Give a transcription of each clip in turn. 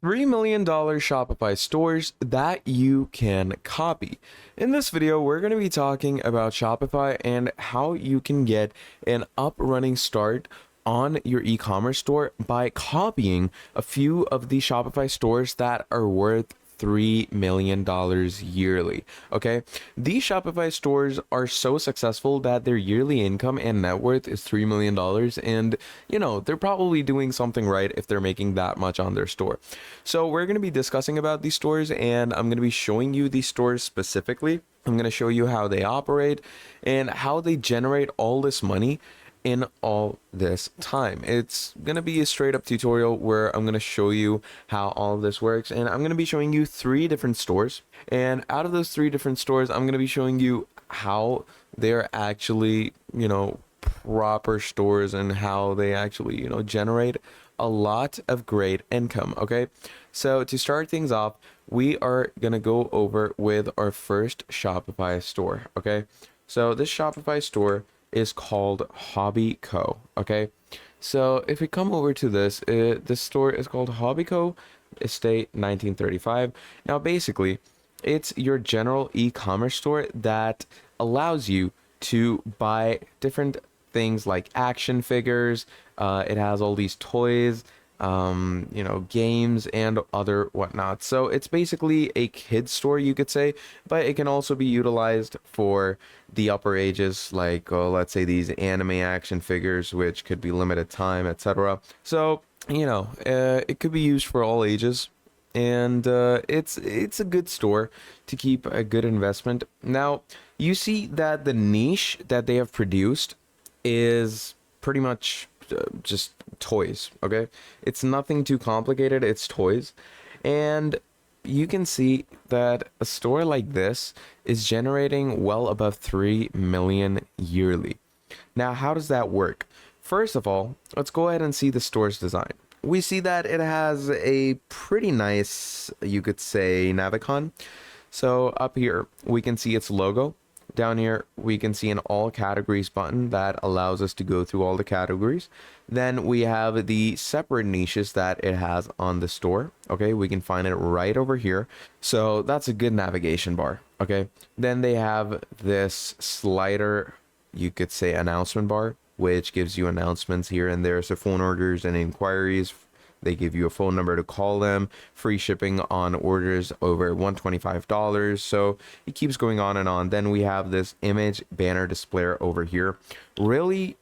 $3 million Shopify stores that you can copy. In this video, we're going to be talking about Shopify and how you can get an up running start on your e-commerce store by copying a few of the Shopify stores that are worth $3 million yearly. Okay, these Shopify stores are so successful that their yearly income and net worth is $3 million, and they're probably doing something right if they're making that much on their store. So we're going to be discussing about these stores, and I'm going to be showing you these stores specifically. I'm going to show you how they operate and how they generate all this money in all this time. It's gonna be a straight up tutorial where I'm gonna show you how all of this works, and I'm gonna be showing you 3 different stores, and out of those 3 different stores I'm gonna be showing you how they're actually proper stores and how they actually generate a lot of great income. Okay, so to start things off, we are gonna go over with our first Shopify store. Okay, so this Shopify store is called Hobby Co. Okay, so if we come over to this store is called Hobby Co. Estate 1935. Now basically it's your general e-commerce store that allows you to buy different things like action figures. It has all these toys, games and other whatnot. So it's basically a kid's store, you could say, but it can also be utilized for the upper ages, like let's say these anime action figures, which could be limited time, etc. So it could be used for all ages, and it's a good store to keep a good investment. Now you see that the niche that they have produced is pretty much just toys. Okay, it's nothing too complicated, it's toys, and you can see that a store like this is generating well above 3 million yearly. Now how does that work? First of all, let's go ahead and see the store's design. We see that it has a pretty nice, you could say, navicon. So up here we can see its logo. Down here we can see an all categories button that allows us to go through all the categories. Then we have the separate niches that it has on the store. Okay, we can find it right over here. So that's a good navigation bar. Okay, then they have this slider, you could say, announcement bar, which gives you announcements here and there. So phone orders and inquiries, they give you a phone number to call them, free shipping on orders over $125. So it keeps going on and on. Then we have this image banner display over here. Really,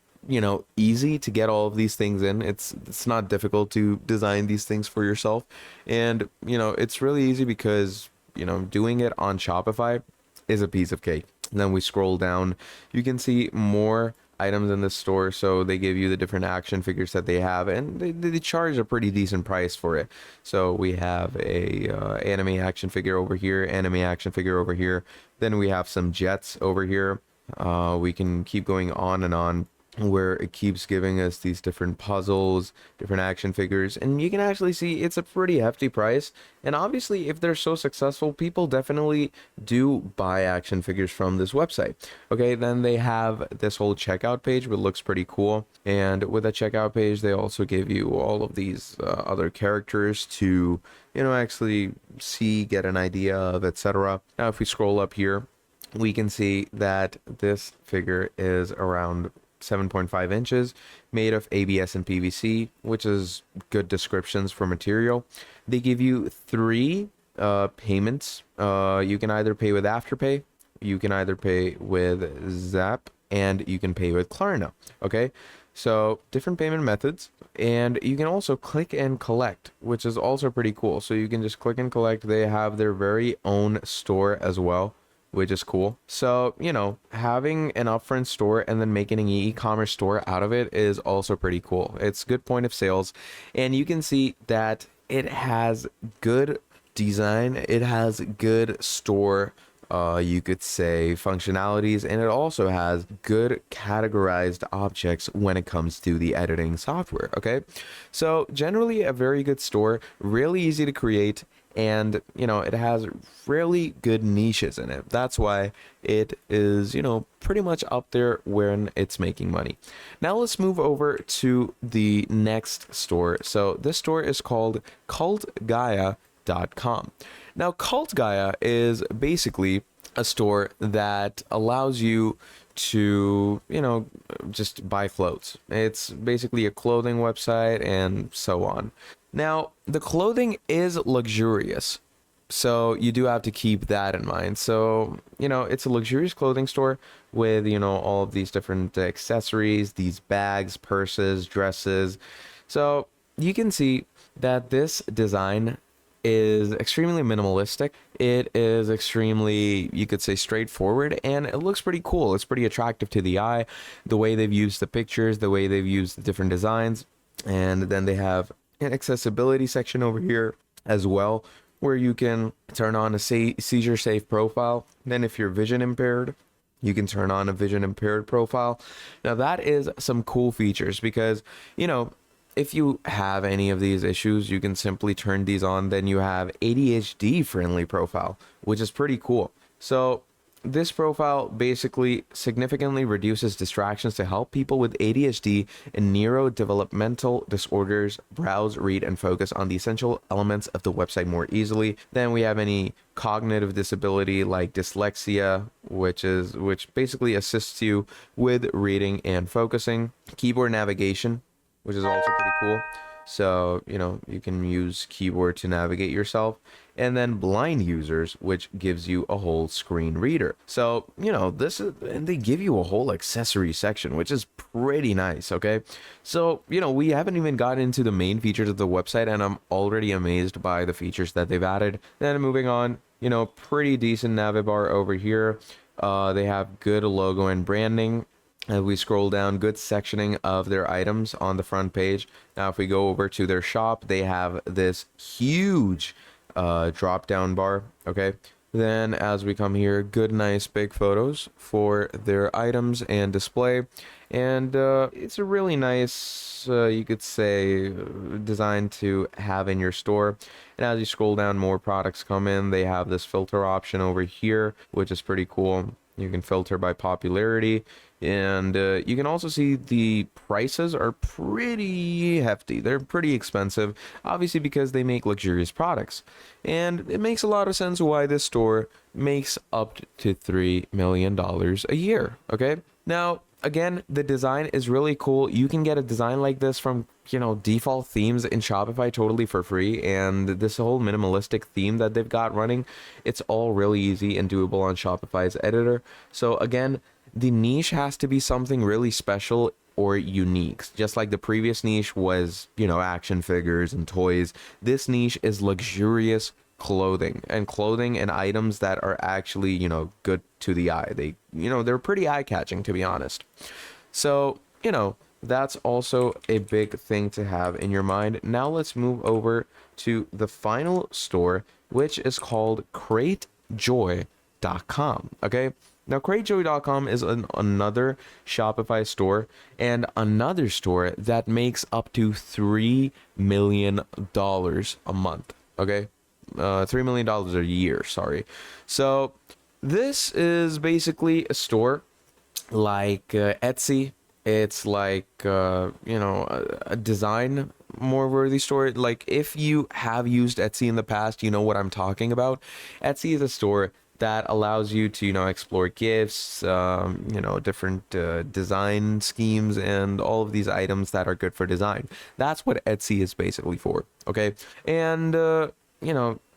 easy to get all of these things in. It's not difficult to design these things for yourself. And, it's really easy because, doing it on Shopify is a piece of cake. And then we scroll down, you can see more items in the store. So they give you the different action figures that they have, and they charge a pretty decent price for it. So we have a anime action figure over here, anime action figure over here. Then we have some jets over here. We can keep going on and on, where it keeps giving us these different puzzles, different action figures, and you can actually see it's a pretty hefty price. And obviously if they're so successful, people definitely do buy action figures from this website. Okay, then they have this whole checkout page, which looks pretty cool, and with the checkout page they also give you all of these other characters to actually see, get an idea of, etc. Now if we scroll up here, we can see that this figure is around 7.5 inches, made of ABS and PVC, which is good descriptions for material. They give you 3 payments. You can either pay with Afterpay, you can either pay with Zap, and you can pay with Klarna. Okay, so different payment methods, and you can also click and collect, which is also pretty cool. So you can just click and collect. They have their very own store as well, which is cool. So, having an upfront store and then making an e-commerce store out of it is also pretty cool. It's good point of sales, and you can see that it has good design, it has good store, you could say, functionalities, and it also has good categorized objects when it comes to the editing software. Okay, so generally a very good store, really easy to create, and it has really good niches in it. That's why it is pretty much up there when it's making money. Now let's move over to the next store. So this store is called cultgaia.com. Now Cultgaia is basically a store that allows you to just buy clothes. It's basically a clothing website and so on. Now the clothing is luxurious, so you do have to keep that in mind. So it's a luxurious clothing store with all of these different accessories, these bags, purses, dresses. So you can see that this design is extremely minimalistic. It is extremely, you could say, straightforward, and it looks pretty cool. It's pretty attractive to the eye, the way they've used the pictures, the way they've used the different designs. And then they have an accessibility section over here as well, where you can turn on a seizure safe profile. Then if you're vision impaired, you can turn on a vision impaired profile. Now that is some cool features, because if you have any of these issues, you can simply turn these on. Then you have ADHD friendly profile, which is pretty cool. So this profile basically significantly reduces distractions to help people with ADHD and neurodevelopmental disorders browse, read, and focus on the essential elements of the website more easily. Then we have any cognitive disability like dyslexia, which basically assists you with reading and focusing. Keyboard navigation, which is also pretty cool. So, you can use keyboard to navigate yourself. And then blind users, which gives you a whole screen reader. So, and they give you a whole accessory section, which is pretty nice, okay? So, we haven't even gotten into the main features of the website, and I'm already amazed by the features that they've added. Then moving on, pretty decent navbar over here. They have good logo and branding. As we scroll down, good sectioning of their items on the front page. Now, if we go over to their shop, they have this huge drop down bar. Okay. Then as we come here, good, nice big photos for their items and display. And it's a really nice, you could say, design to have in your store. And as you scroll down, more products come in. They have this filter option over here, which is pretty cool. You can filter by popularity. And you can also see the prices are pretty hefty. They're pretty expensive, obviously, because they make luxurious products. And it makes a lot of sense why this store makes up to $3 million a year. Okay. Now, again, the design is really cool. You can get a design like this from, default themes in Shopify totally for free. And this whole minimalistic theme that they've got running, it's all really easy and doable on Shopify's editor. So again, the niche has to be something really special or unique. Just like the previous niche was, action figures and toys. This niche is luxurious clothing and items that are actually, good to the eye. They're pretty eye-catching, to be honest. So, that's also a big thing to have in your mind. Now let's move over to the final store, which is called cratejoy.com. Okay. Now, cratejoy.com is another Shopify store and another store that makes up to $3 million a month. Okay. $3 million a year. Sorry. So this is basically a store like Etsy. It's like, a design more worthy store. Like if you have used Etsy in the past, you know what I'm talking about. Etsy is a store that allows you to, explore gifts, different design schemes and all of these items that are good for design. That's what Etsy is basically for. Okay. And,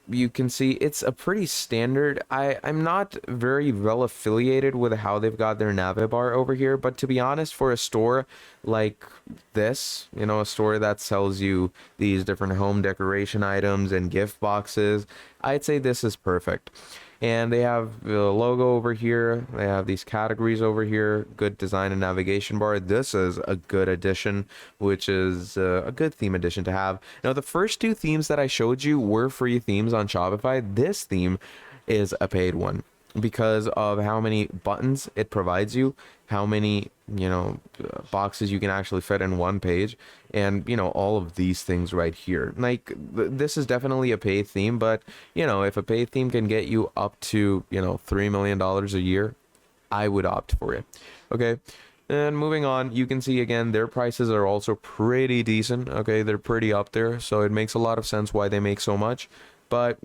you can see it's a pretty standard. I'm not very well affiliated with how they've got their navbar over here, but to be honest, for a store like this, a store that sells you these different home decoration items and gift boxes, I'd say this is perfect. And they have the logo over here. They have these categories over here. Good design and navigation bar. This is a good addition, which is a good theme addition to have. Now, the first two themes that I showed you were free themes on Shopify. This theme is a paid one because of how many buttons it provides you, how many boxes you can actually fit in one page, and all of these things right here. Like this is definitely a paid theme, but if a paid theme can get you up to $3 million a year, I would opt for it. Okay. And moving on, you can see again their prices are also pretty decent. Okay, they're pretty up there, so it makes a lot of sense why they make so much. But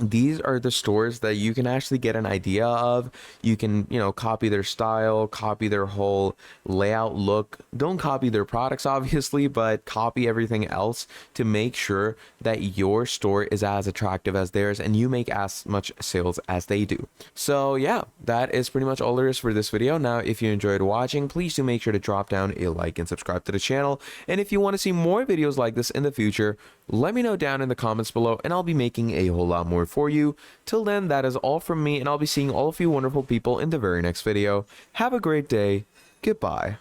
these are the stores that you can actually get an idea of. You can, copy their style, copy their whole layout look. Don't copy their products, obviously, but copy everything else to make sure that your store is as attractive as theirs and you make as much sales as they do. So yeah, that is pretty much all there is for this video. Now, if you enjoyed watching, please do make sure to drop down a like and subscribe to the channel. And if you want to see more videos like this in the future, let me know down in the comments below and I'll be making a whole lot more for you. Till then, that is all from me, and I'll be seeing all of you wonderful people in the very next video. Have a great day. Goodbye.